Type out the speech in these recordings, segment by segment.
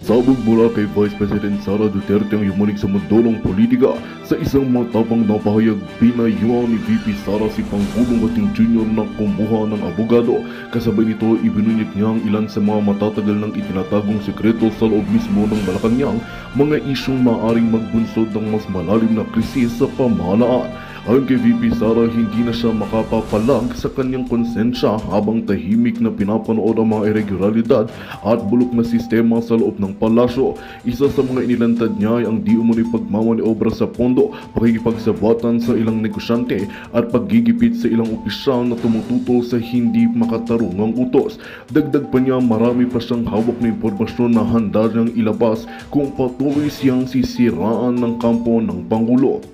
Sabog mula kay Vice President Sara Duterte ang yumunig sa mundo ng politika. Sa isang matapang na pahayag, pinayuhan ni VP Sara si Pangulong Bating Jr. na kumuha ng abogado. Kasabay nito, ibinunyag niya ang ilan sa mga matatagal ng itinatagong sekreto sa loob mismo ng Malacanang, mga isyong maaaring magbunsod ng mas malalim na krisis sa pamahalaan. Ayon kay VP Sara, hindi na siya makapapalag sa kanyang konsensya habang tahimik na pinapanood ang mga irregularidad at bulok na sistema sa loob ng palasyo. Isa sa mga inilantad niya ay ang di umano'y pagmamaniobra sa pondo, pakikipagsabatan sa ilang negosyante at paggigipit sa ilang opisyal na tumututol sa hindi makatarungang utos. Dagdag pa niya, marami pa siyang hawak na impormasyon na handa niyang ilabas kung patuloy siyang sisiraan ng kampo ng Pangulo.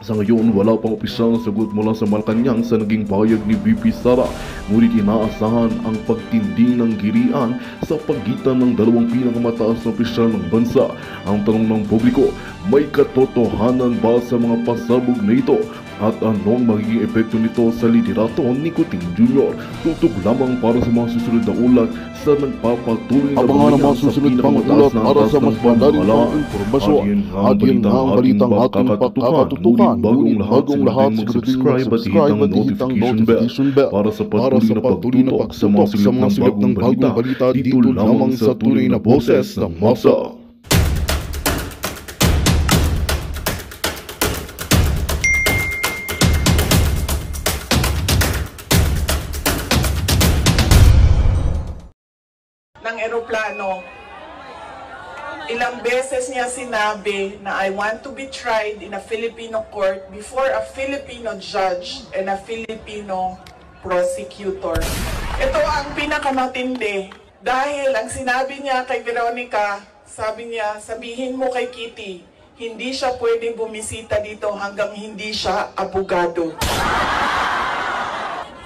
Sa ngayon, wala pang opisyal na sagot mula sa Malacanang sa naging pahayag ni VP Sara, ngunit inaasahan ang pagtindi ng girian sa pagitan ng dalawang pinakamataas na opisyal ng bansa. Ang tanong ng publiko, may katotohanan ba sa mga pasabog na ito? At anong magiging epekto nito sa liderato ni Kuting Jr.? Tutok lamang para sa mga susunod na ulat sa nagpapatuloy na mga susunod pang ulat para sa mas malalim pang impormasyon. At yun ang balitang ating pagkakatutukan. Ngunit bagong lahat, subscribe at hitang notification bell para sa patuloy na pagtutok sa mga silip ng bagong balita dito lamang sa tunay na boses ng masa. Ng eroplano, ilang beses niya sinabi na I want to be tried in a Filipino court before a Filipino judge and a Filipino prosecutor. Ito ang pinakamatindi dahil ang sinabi niya kay Veronica, sabi niya, sabihin mo kay Kitty, hindi siya pwedeng bumisita dito hanggang hindi siya abogado.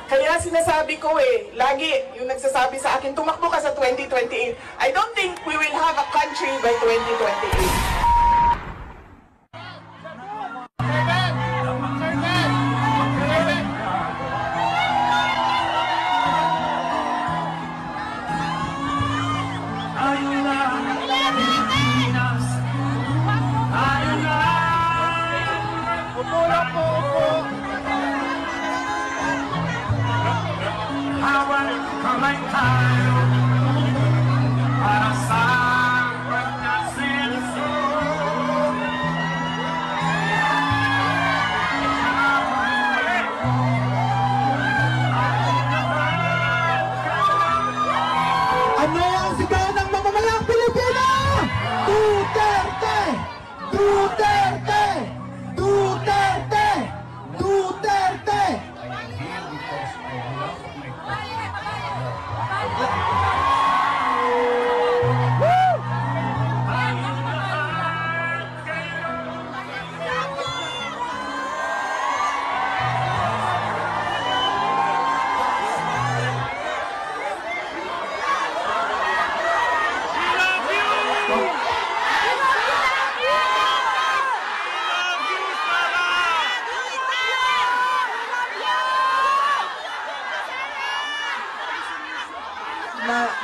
Kaya sinasabi ko lagi yung nagsasabi sa akin, tumakbo ka sa 2028. I don't think we will have a country by 2028. Ano ang sigaw ng mamamayang Pilipino? Duterte! Duterte! Duterte! Duterte!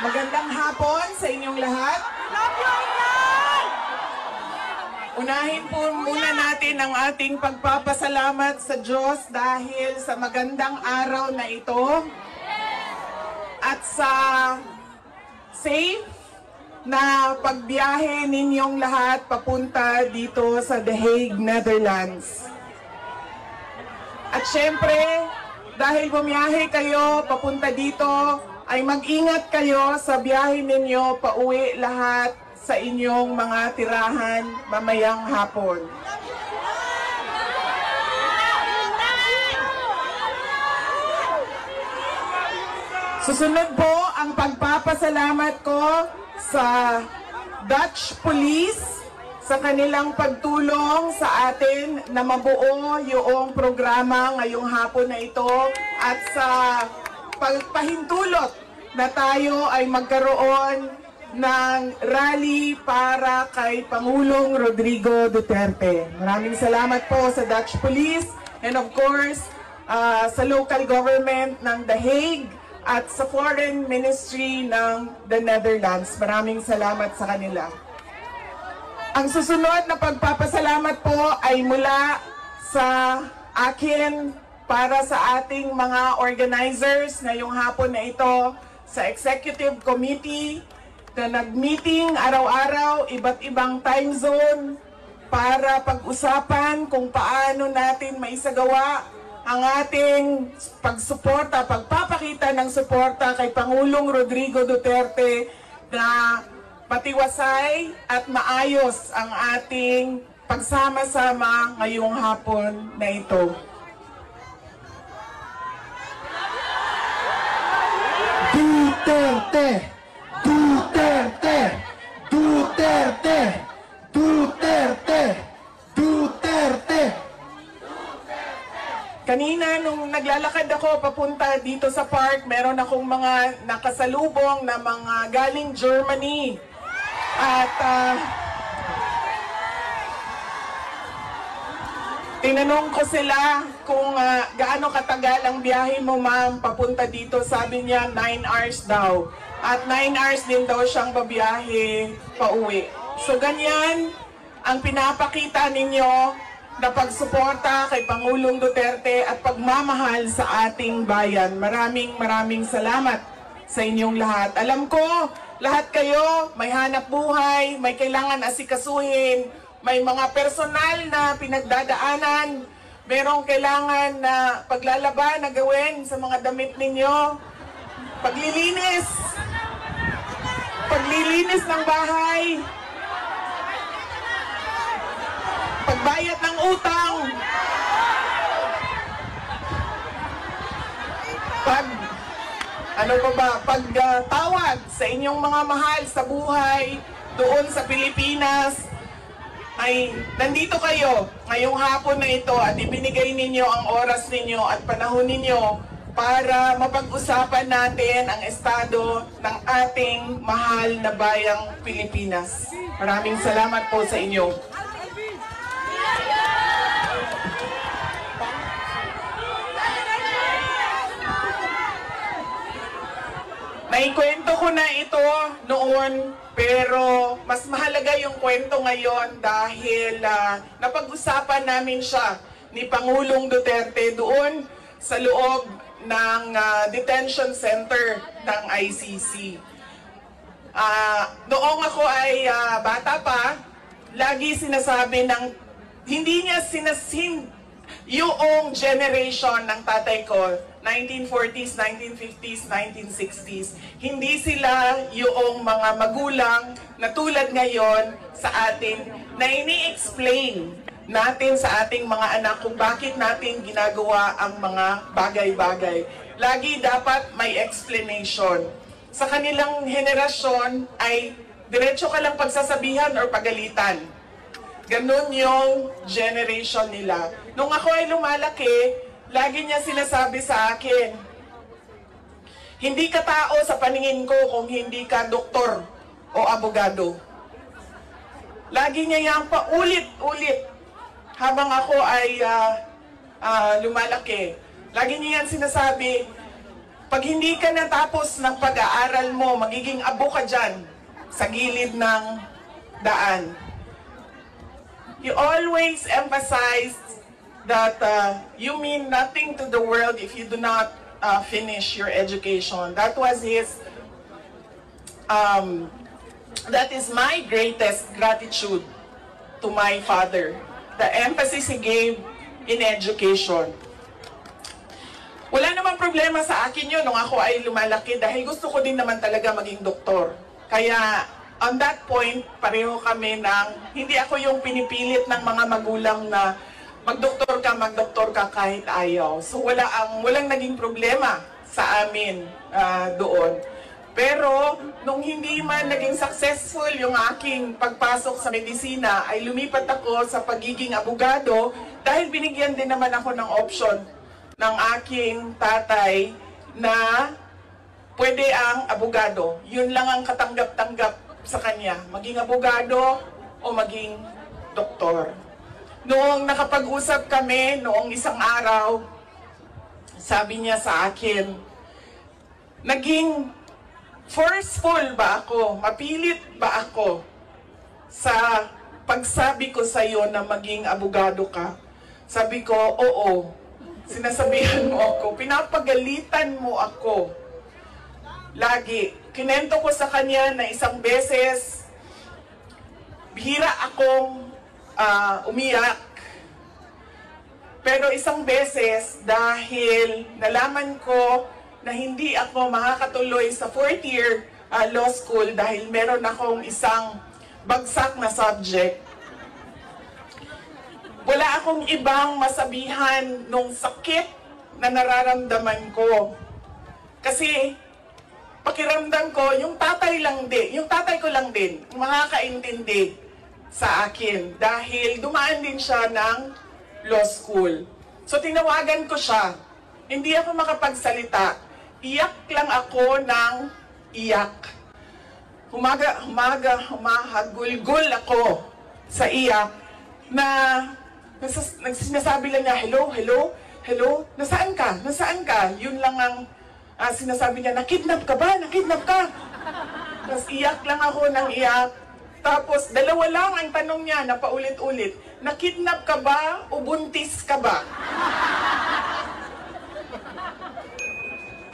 Magandang hapon sa inyong lahat. Unahin po muna natin ang ating pagpapasalamat sa Diyos dahil sa magandang araw na ito at sa safe na pagbiyahe ninyong lahat papunta dito sa The Hague, Netherlands. At syempre, dahil bumiyahe kayo papunta dito, ay mag-ingat kayo sa biyahe ninyo pauwi lahat sa inyong mga tirahan mamayang hapon. Susunod po ang pagpapasalamat ko sa Dutch Police sa kanilang pagtulong sa atin na mabuo yung programa ngayong hapon na ito at sa pagpahintulot na tayo ay magkaroon ng rally para kay Pangulong Rodrigo Duterte. Maraming salamat po sa Dutch Police and of course sa local government ng The Hague at sa Foreign Ministry ng the Netherlands. Maraming salamat sa kanila. Ang susunod na pagpapasalamat po ay mula sa akin para sa ating mga organizers ngayong hapon na ito, sa Executive Committee na nag-meeting araw-araw, iba't ibang time zone para pag-usapan kung paano natin maisagawa ang ating pagsuporta, pagpapakita ng suporta kay Pangulong Rodrigo Duterte na matiwasay at maayos ang ating pagsama-sama ngayong hapon na ito. Duterte! Duterte! Duterte! Duterte! Duterte! Kanina nung naglalakad ako papunta dito sa park, meron akong mga nakasalubong na mga galing Germany. At tinanong ko sila kung gaano katagal ang biyahe mo, ma'am, papunta dito. Sabi niya 9 hours daw. At 9 hours din daw siyang babiyahe pauwi. So ganyan ang pinapakita ninyo na pagsuporta kay Pangulong Duterte at pagmamahal sa ating bayan. Maraming salamat sa inyong lahat. Alam ko, lahat kayo may hanap buhay, may kailangan asikasuhin, may mga personal na pinagdadaanan, merong kailangan na paglalaban na gawin sa mga damit ninyo, paglilinis ng bahay, pagbayad ng utang, pagtawad sa inyong mga mahal sa buhay doon sa Pilipinas. Ay nandito kayo ngayong hapon na ito at ibinigay ninyo ang oras ninyo at panahon ninyo para mapag-usapan natin ang estado ng ating mahal na bayang Pilipinas. Maraming salamat po sa inyo. Naikwento ko na ito noon, pero mas mahalaga yung kwento ngayon dahil napag-usapan namin siya ni Pangulong Duterte doon sa loob ng detention center ng ICC. Noong ako ay bata pa, lagi sinasabi ng hindi niya yung generation ng tatay ko, 1940s, 1950s, 1960s, hindi sila yung mga magulang na tulad ngayon sa atin na ini-explain natin sa ating mga anak kung bakit natin ginagawa ang mga bagay-bagay. Lagi dapat may explanation. Sa kanilang henerasyon ay diretso ka lang pagsasabihan or pagalitan. Ganun yung generation nila. Nung ako ay lumalaki, lagi niya sinasabi sa akin, hindi ka tao sa paningin ko kung hindi ka doktor o abogado. Lagi niya yan paulit-ulit habang ako ay lumalaki. Lagi niya yan sinasabi, pag hindi ka natapos ng pag-aaral mo, magiging abo ka dyan sa gilid ng daan. You always emphasize that you mean nothing to the world if you do not finish your education. That was his, that is my greatest gratitude to my father. The emphasis he gave in education. Wala namang problema sa akin yun nung ako ay lumalaki dahil gusto ko din naman talaga maging doktor. Kaya on that point, pareho kami ng, hindi ako yung pinipilit ng mga magulang na magdoktor ka kahit ayaw. So walang naging problema sa amin doon. Pero nung hindi man naging successful yung aking pagpasok sa medisina, ay lumipat ako sa pagiging abogado dahil binigyan din naman ako ng option ng aking tatay na pwede ang abogado. Yun lang ang katanggap-tanggap sa kanya, maging abogado o maging doktor. Noong nakapag-usap kami, noong isang araw, sabi niya sa akin, naging forceful ba ako? Mapilit ba ako sa pagsabi ko sa iyo na maging abogado ka? Sabi ko, oo. Sinasabihan mo ako, pinapagalitan mo ako. Lagi. Kinento ko sa kanya na isang beses, bihira akong umiyak. Pero isang beses, dahil nalaman ko na hindi ako makakatuloy sa 4th year law school dahil meron akong isang bagsak na subject, wala akong ibang masabihan nung sakit na nararamdaman ko. Kasi pakiramdam ko, yung tatay ko lang din, makakaintindi sa akin dahil dumaan din siya ng law school. So tinawagan ko siya. Hindi ako makapagsalita. Iyak lang ako ng iyak. Humahagulgul ako sa iyak na sinasabi lang niya, hello, hello, hello, nasaan ka? Nasaan ka? Yun lang ang sinasabi niya, nakidnap ka ba? Nakidnap ka? Tapos iyak lang ako ng iyak. Tapos dalawa lang ang tanong niya na paulit-ulit, nakidnap ka ba o buntis ka ba?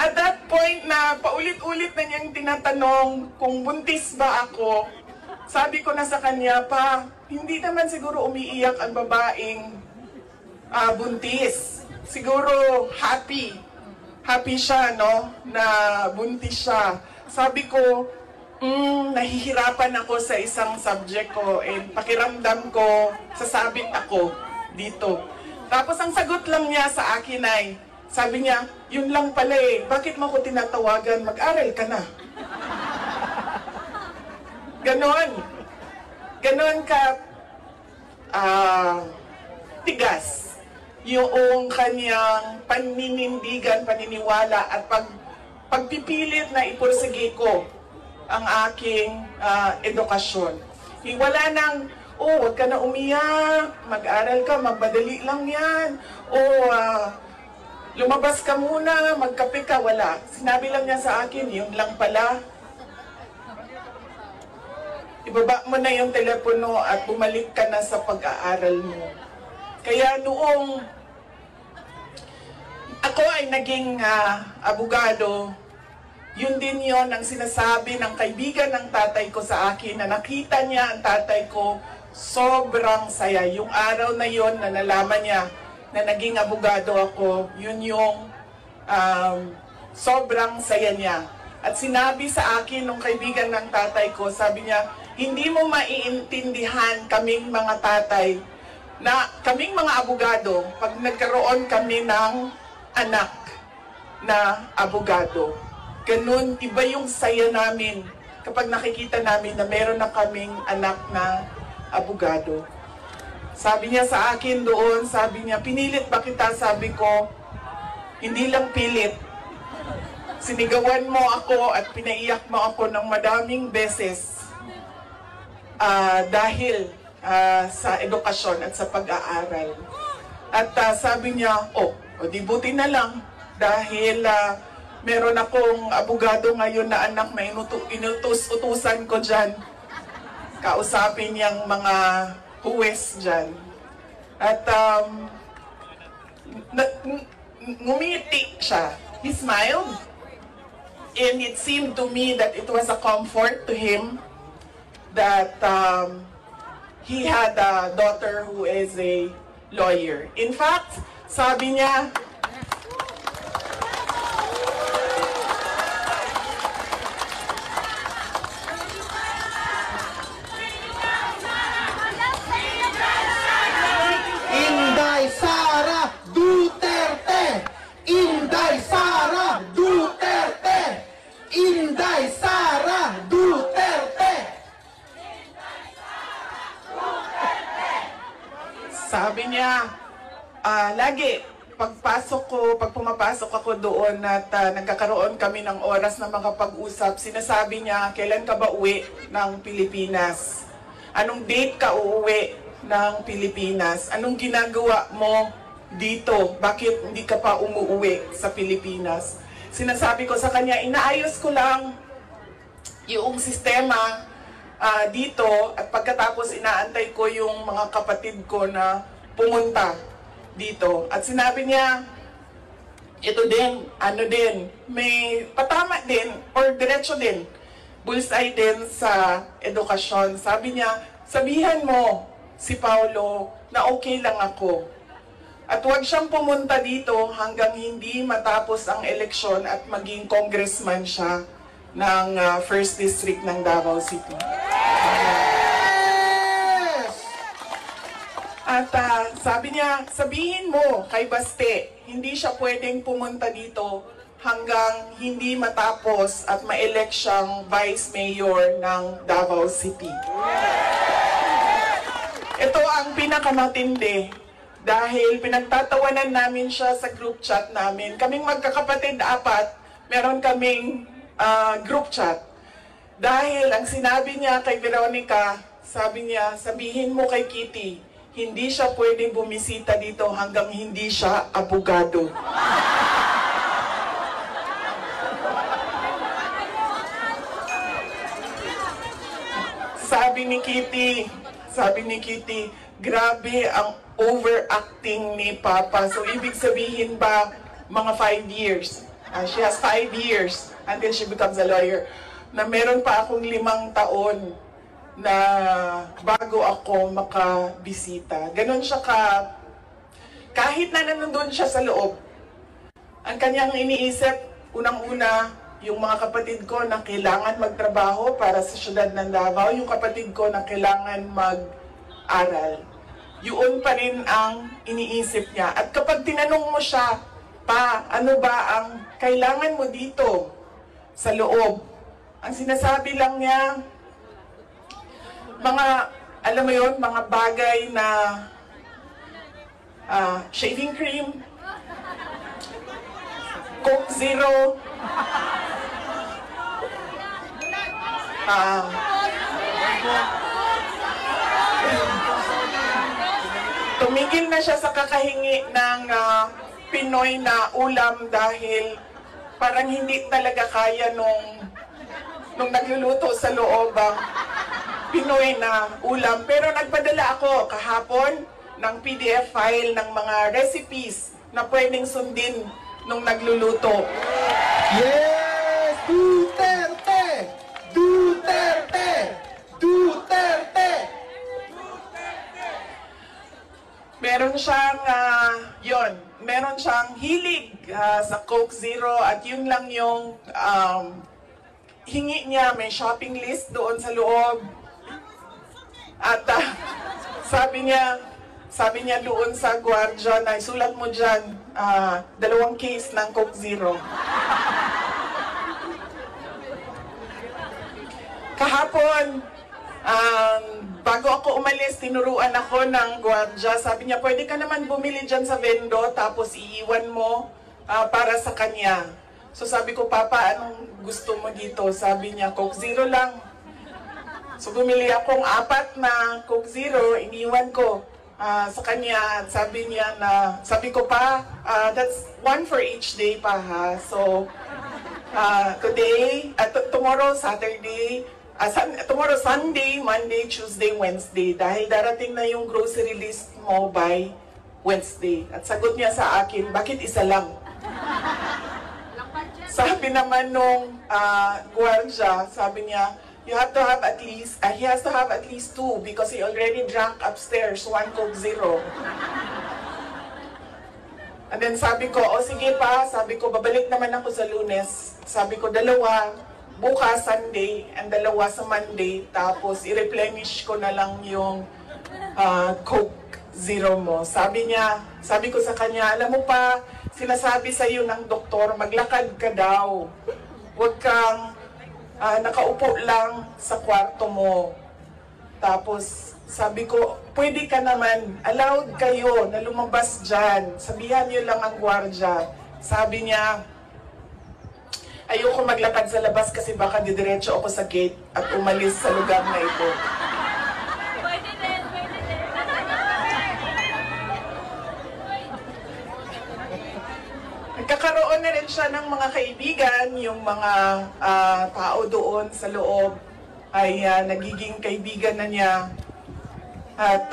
At that point na paulit-ulit na niyang tinatanong kung buntis ba ako, sabi ko na sa kanya, pa, hindi naman siguro umiiyak ang babaeng buntis. Siguro happy. Happy siya, no? Na buntis siya. Sabi ko, nahihirapan ako sa isang subject ko and pakiramdam ko, sasabit ako dito. Tapos ang sagot lang niya sa akin ay, sabi niya, yun lang pala eh, bakit mo ko tinatawagan, mag-aral ka na. Ganon. Ganon ka tigas yung kanyang paninindigan, paniniwala at pagpipilit na ipursige ko ang aking edukasyon. Wala nang, huwag ka na umiyak, mag-aral ka, magbadali lang yan, lumabas ka muna, magkape ka, wala. Sinabi lang niya sa akin, yun lang pala. Ibaba mo na yung telepono at bumalik ka na sa pag-aaral mo. Kaya noong ako ay naging abogado, yun din yon ang sinasabi ng kaibigan ng tatay ko sa akin na nakita niya ang tatay ko, sobrang saya. Yung araw na yon na nalaman niya na naging abogado ako, yun yung sobrang saya niya. At sinabi sa akin ng kaibigan ng tatay ko, sabi niya, hindi mo maiintindihan kaming mga tatay na kaming mga abogado pag nagkaroon kami ng anak na abogado. Ganun, iba yung saya namin kapag nakikita namin na meron na kaming anak na abogado. Sabi niya sa akin doon, sabi niya, pinilit ba kita? Sabi ko, hindi lang pilit. Sinigawan mo ako at pinaiyak mo ako ng madaming beses dahil sa edukasyon at sa pag-aaral. At sabi niya, di buti na lang dahil meron akong abogado ngayon na anak na inutos-utusan ko dyan. Kausapin niyang mga huwes dyan. At ngumiti siya. He smiled. And it seemed to me that it was a comfort to him that he had a daughter who is a lawyer. In fact, sabi niya, Inday Sara Duterte! Inday Sara Duterte! Inday Sara Duterte! sabi niya, lagi, pag pumapasok ako doon at nagkakaroon kami ng oras na makapag-usap, sinasabi niya, kailan ka ba uwi ng Pilipinas? Anong date ka uuwi ng Pilipinas? Anong ginagawa mo dito? Bakit hindi ka pa umuwi sa Pilipinas? sinasabi ko sa kanya, inaayos ko lang yung sistema dito at pagkatapos inaantay ko yung mga kapatid ko na pumunta dito. At sinabi niya, ito din, ano din, may patama din or diretso din, bullseye din sa edukasyon. Sabi niya, sabihan mo si Paulo na okay lang ako. At huwag siyang pumunta dito hanggang hindi matapos ang eleksyon at maging congressman siya ng 1st District ng Davao City. At sabi niya, sabihin mo kay Baste, hindi siya pwedeng pumunta dito hanggang hindi matapos at ma-elect siyang Vice Mayor ng Davao City. Ito ang pinakamatindi. Dahil pinagtatawanan namin siya sa group chat namin. Kaming magkakapatid 4, meron kaming group chat. Dahil ang sinabi niya kay Veronica, sabi niya, sabihin mo kay Kitty, hindi siya pwedeng bumisita dito hanggang hindi siya abogado. Sabi ni Kitty, grabe ang overacting ni Papa. So, ibig sabihin ba, mga 5 years. She has 5 years until she becomes a lawyer. Na meron pa akong 5 taon na bago ako makabisita. Ganon siya kahit na nandun siya sa loob, ang kanyang iniisip, unang-una, yung mga kapatid ko na kailangan magtrabaho para sa syudad ng Davao, yung kapatid ko na kailangan mag-aral. Yun pa rin ang iniisip niya. At kapag tinanong mo siya, pa, ano ba ang kailangan mo dito sa loob? Ang sinasabi lang niya, mga, alam mo yun, mga bagay na shaving cream, Coke Zero, tumigil na siya sa kakahingi ng Pinoy na ulam dahil parang hindi talaga kaya nung nagluluto sa loob ang Pinoy na ulam. Pero nagpadala ako kahapon ng PDF file ng mga recipes na pwedeng sundin nung nagluluto. Yes! Duterte! Duterte! Duterte! Meron siyang, meron siyang hilig sa Coke Zero at yun lang yung hingi niya. May shopping list doon sa loob. At sabi niya doon sa gwardiya na isulat mo dyan, 2 case ng Coke Zero. Kahapon, bago ako umalis, tinuruan ako ng gwardiya. Sabi niya, pwede ka naman bumili dyan sa vendo, tapos iiwan mo para sa kanya. So sabi ko, Papa, anong gusto mo dito? Sabi niya, Coke Zero lang. So bumili akong 4 na Coke Zero, iniwan ko sa kanya. Sabi ko pa, that's 1 for each day pa ha. So today, tomorrow, Saturday, tomorrow Sunday, Monday, Tuesday, Wednesday. Dahil darating na yung grocery list mo by Wednesday. At sagot niya sa akin, bakit isa lang? Sabi naman nung gwardiya, sabi niya, he has to have at least 2 because he already drank upstairs 1 Coke Zero. And then sabi ko, sige pa, sabi ko, babalik naman ako sa Lunes. Sabi ko, 2, bukas Sunday, and 2 sa Monday, tapos i-replenish ko na lang yung Coke Zero mo. Sabi ko sa kanya, alam mo pa, sinasabi sa iyo ng doktor, maglakad ka daw. Huwag kang nakaupo lang sa kwarto mo. Tapos sabi ko, pwede ka naman, allowed kayo na lumabas dyan. Sabihan niyo lang ang gwardiya. Sabi niya, ayoko maglakad sa labas kasi baka didiretso ako sa gate at umalis sa lugar na ito. Pwede din. Nagkakaroon nagkaroon na rin siya ng mga kaibigan, yung mga tao doon sa loob ay nagiging kaibigan na niya. At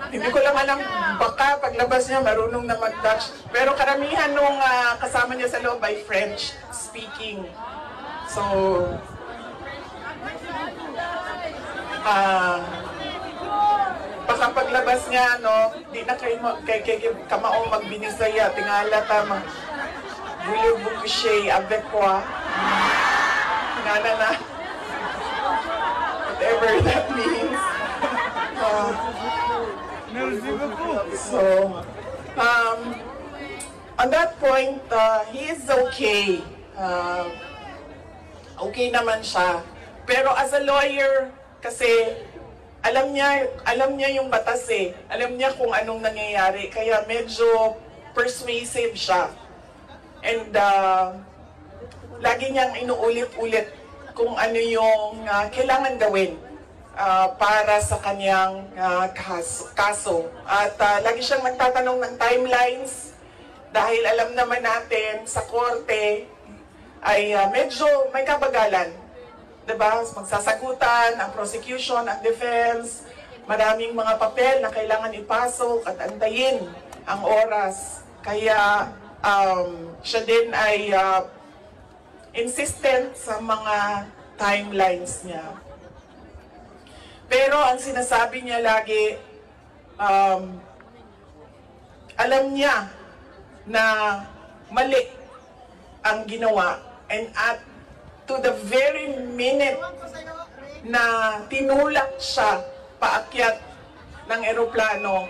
hindi ko lang alam, baka paglabas niya marunong na mag-Dutch. Pero karamihan nung kasama niya sa loob ay French speaking. So, baka paglabas niya, no, di na kayo kamaong magbinisaya, tingala tama. Voulez-vous coucher avec moi? Tingala na. Whatever that means. So, on that point, he is okay. Okay naman siya. Pero as a lawyer, kasi alam niya yung batas eh. Alam niya kung anong nangyayari. Kaya medyo persuasive siya. And lagi niyang inuulit-ulit kung ano yung kailangan gawin para sa kanyang kaso. At lagi siyang nagtatanong ng timelines dahil alam naman natin sa korte ay medyo may kabagalan. Diba? Magsasagutan ang prosecution, ang defense, maraming mga papel na kailangan ipasok at antayin ang oras. Kaya siya din ay insistent sa mga timelines niya. Pero ang sinasabi niya lagi, alam niya na mali ang ginawa, and at to the very minute na tinulak siya paakyat ng eroplano,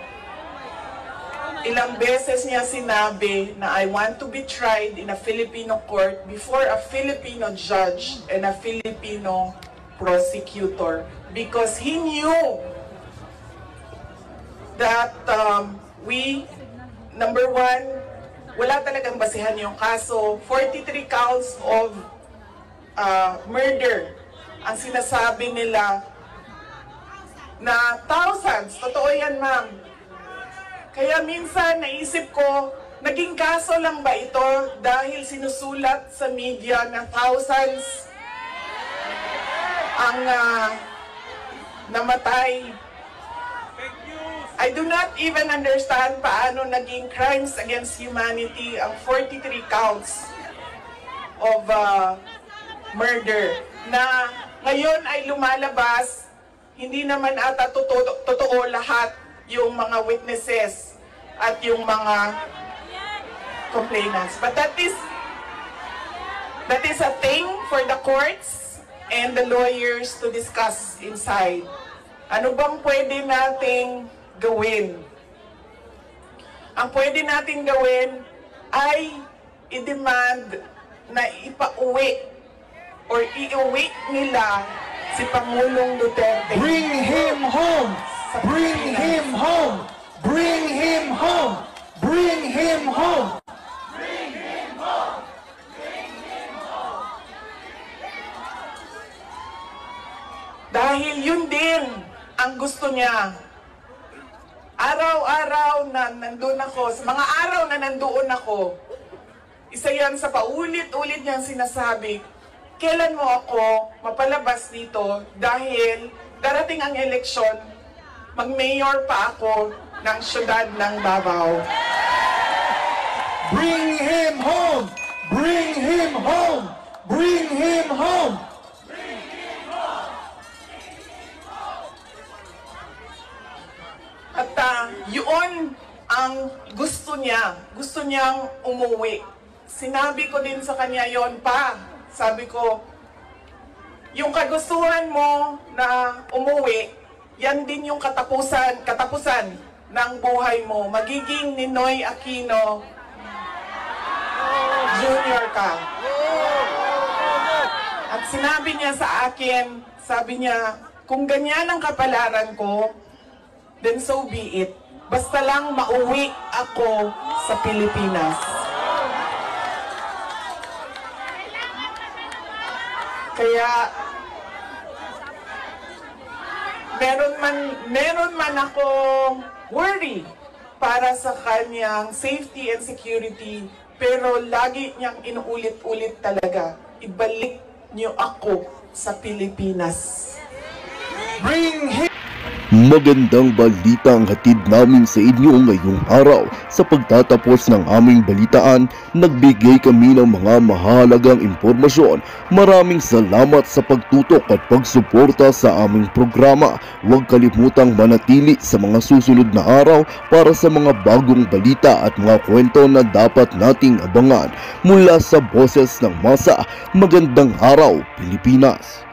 ilang beses niya sinabi na I want to be tried in a Filipino court before a Filipino judge and a Filipino prosecutor, because he knew that number one, wala talagang basihan yung kaso. 43 counts of murder ang sinasabi nila na thousands. Totoo yan, ma'am. Kaya minsan naisip ko, naging kaso lang ba ito dahil sinusulat sa media na thousands ang namatay? I do not even understand paano naging crimes against humanity ang 43 counts of murder na ngayon ay lumalabas. Hindi naman ata totoo lahat yung mga witnesses at yung mga complainants. But that is a thing for the courts and the lawyers to discuss inside. Ano bang pwede nating gawin? Ang pwede nating gawin ay i-demand na ipauwi or iuwi nila si Pangulong Duterte. Bring him home! Bring him home! Bring him home! Bring him home! Bring him home! Bring him home! Dahil yun din ang gusto niya. Araw-araw na nandun ako, sa mga araw na nandoon ako, isa yan sa paulit-ulit niyang sinasabi, kailan mo ako mapalabas dito dahil darating ang eleksyon, mag-mayor pa ako ng syudad ng Davao. Bring him home! Bring him home! Bring him home! At yun ang gusto niya. Gusto niyang umuwi. Sinabi ko din sa kanya yon pa. Sabi ko, yung kagustuhan mo na umuwi, yan din yung katapusan ng buhay mo. Magiging Ninoy Aquino Jr. ka. At sinabi niya sa akin, sabi niya, kung ganyan ang kapalaran ko, then so be it. Basta lang mauwi ako sa Pilipinas. Kaya meron man akong worry para sa kanyang safety and security, pero lagi niyang inuulit-ulit talaga, ibalik niyo ako sa Pilipinas. Bring him. Magandang balita ang hatid namin sa inyo ngayong araw. Sa pagtatapos ng aming balitaan, nagbigay kami ng mga mahalagang impormasyon. Maraming salamat sa pagtutok at pagsuporta sa aming programa. Huwag kalimutang manatili sa mga susunod na araw para sa mga bagong balita at mga kwento na dapat nating abangan. Mula sa Boses ng Masa, magandang araw Pilipinas!